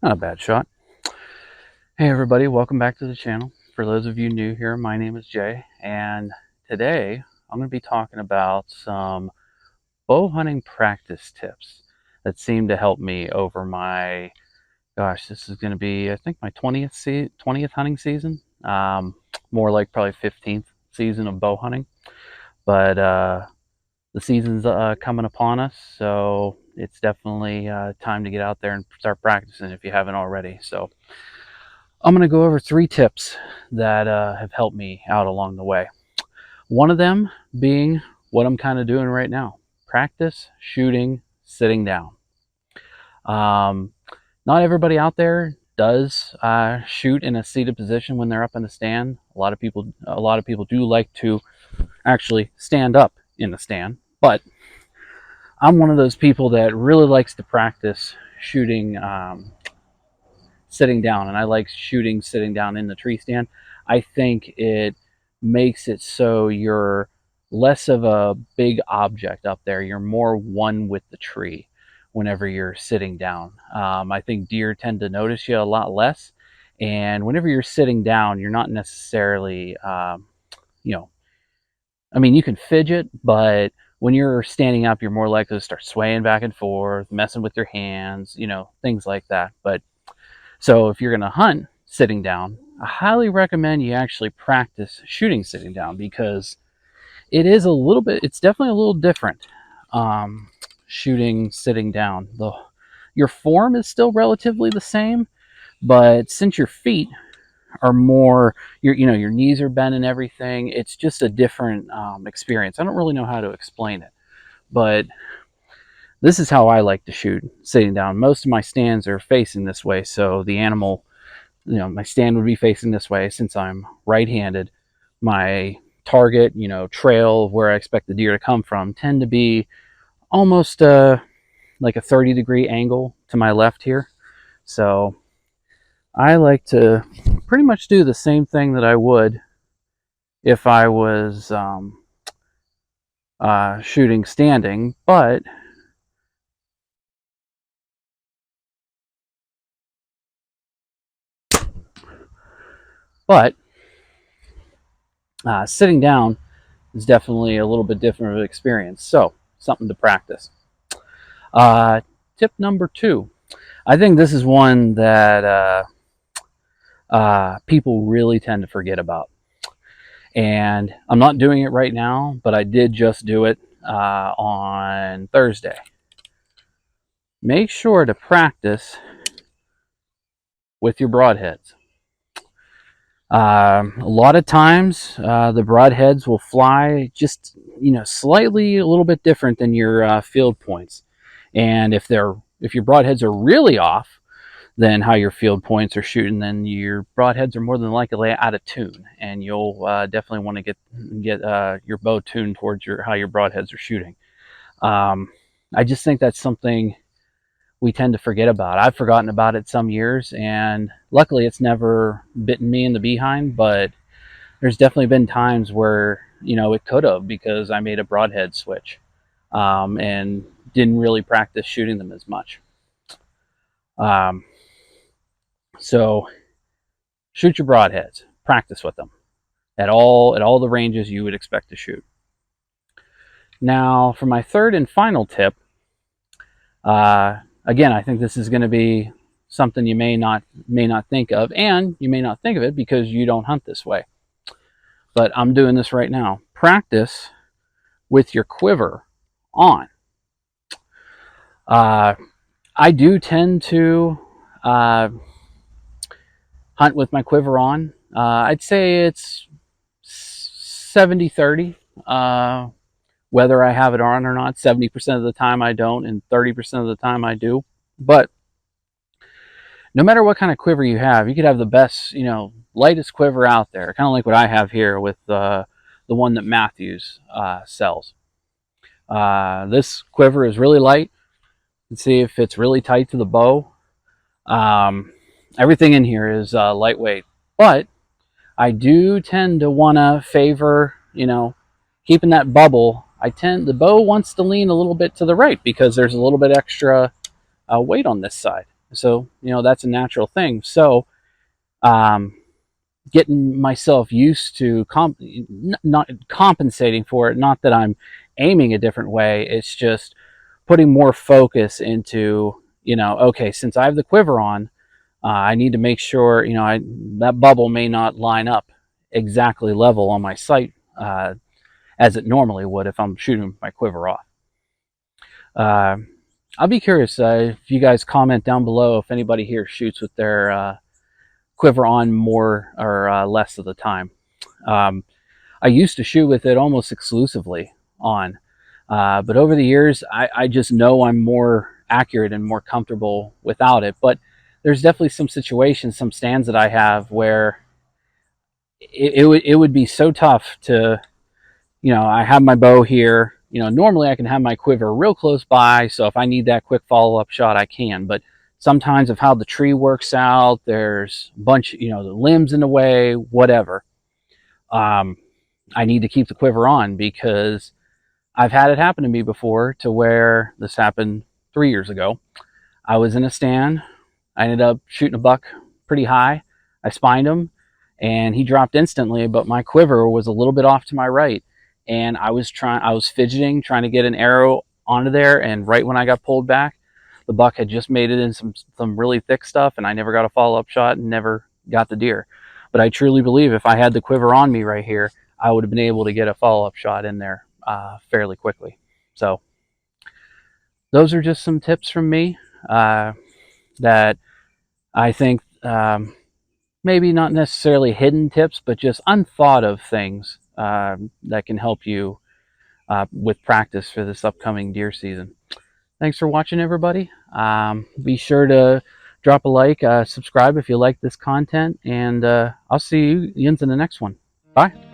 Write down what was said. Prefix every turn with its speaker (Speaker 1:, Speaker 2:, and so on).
Speaker 1: Not a bad shot. Hey everybody, welcome back to the channel. For those of you new here, my name is Jay, and today I'm going to be talking about some bow hunting practice tips that seem to help me over my, gosh, this is going to be, I think, my 20th hunting season. More like probably 15th season of bow hunting. But the season's coming upon us, so it's definitely time to get out there and start practicing if you haven't already. So I'm going to go over 3 tips that have helped me out along the way. One of them being what I'm kind of doing right now. Practice shooting sitting down. Not everybody out there does shoot in a seated position when they're up in the stand. A lot of people do like to actually stand up in the stand, but I'm one of those people that really likes to practice shooting sitting down, and I like shooting sitting down in the tree stand. I think it makes it so you're less of a big object up there. You're more one with the tree whenever you're sitting down. I think deer tend to notice you a lot less, and whenever you're sitting down, you're not necessarily, you know, I mean, you can fidget, but when you're standing up, you're more likely to start swaying back and forth, messing with your hands, things like that. But so if you're going to hunt sitting down, I highly recommend you actually practice shooting sitting down, because it's definitely a little different shooting sitting down. Your form is still relatively the same, but since your feet are more, your knees are bent and everything, it's just a different experience. I don't really know how to explain it, but this is how I like to shoot sitting down. Most of my stands are facing this way, so the animal, my stand would be facing this way. Since I'm right-handed, my target, trail of where I expect the deer to come from, tend to be almost like a 30-degree angle to my left here. So I like to pretty much do the same thing that I would if I was shooting standing, but sitting down is definitely a little bit different of an experience. So something to practice. Tip number 2. I think this is one that people really tend to forget about. And I'm not doing it right now, but I did just do it on Thursday. Make sure to practice with your broadheads. A lot of times the broadheads will fly just slightly a little bit different than your field points, and if your broadheads are really off than how your field points are shooting, then your broadheads are more than likely out of tune, and you'll definitely want to get your bow tuned towards how your broadheads are shooting. I just think that's something we tend to forget about. I've forgotten about it some years, and luckily it's never bitten me in the behind, but there's definitely been times where it could have, because I made a broadhead switch and didn't really practice shooting them as much. So shoot your broadheads, practice with them at all the ranges you would expect to shoot. Now for my third and final tip, again, I think this is going to be something you may not think of, and you may not think of it because you don't hunt this way. But I'm doing this right now. Practice with your quiver on. I do tend to hunt with my quiver on. I'd say it's 70-30. Whether I have it on or not. 70% of the time I don't, and 30% of the time I do. But no matter what kind of quiver you have, you could have the best, lightest quiver out there, kind of like what I have here with the one that Matthews sells. This quiver is really light. You can see if it's really tight to the bow. Everything in here is lightweight, but I do tend to want to favor, keeping that bubble. The bow wants to lean a little bit to the right because there's a little bit extra weight on this side. So, that's a natural thing. So, um, getting myself used to not compensating for it, not that I'm aiming a different way, it's just putting more focus into, okay, since I have the quiver on, I need to make sure, that bubble may not line up exactly level on my sight as it normally would if I'm shooting my quiver off. Uh, I'll be curious if you guys comment down below if anybody here shoots with their quiver on more or less of the time. Um, I used to shoot with it almost exclusively on, but over the years, I just know I'm more accurate and more comfortable without it. But there's definitely some situations, some stands that I have where it would be so tough to, I have my bow here. Normally I can have my quiver real close by, so if I need that quick follow-up shot, I can. But sometimes of how the tree works out, there's a bunch, the limbs in the way, whatever. I need to keep the quiver on because I've had it happen to me before, to where this happened 3 years ago. I was in a stand. I ended up shooting a buck pretty high. I spined him and he dropped instantly, but my quiver was a little bit off to my right. And I was fidgeting, trying to get an arrow onto there. And right when I got pulled back, the buck had just made it in some really thick stuff, and I never got a follow-up shot and never got the deer. But I truly believe if I had the quiver on me right here, I would have been able to get a follow-up shot in there fairly quickly. So those are just some tips from me that I think maybe not necessarily hidden tips, but just unthought of things that can help you with practice for this upcoming deer season. Thanks for watching, everybody. Be sure to drop a like, subscribe if you like this content, and I'll see you in the next one. Bye.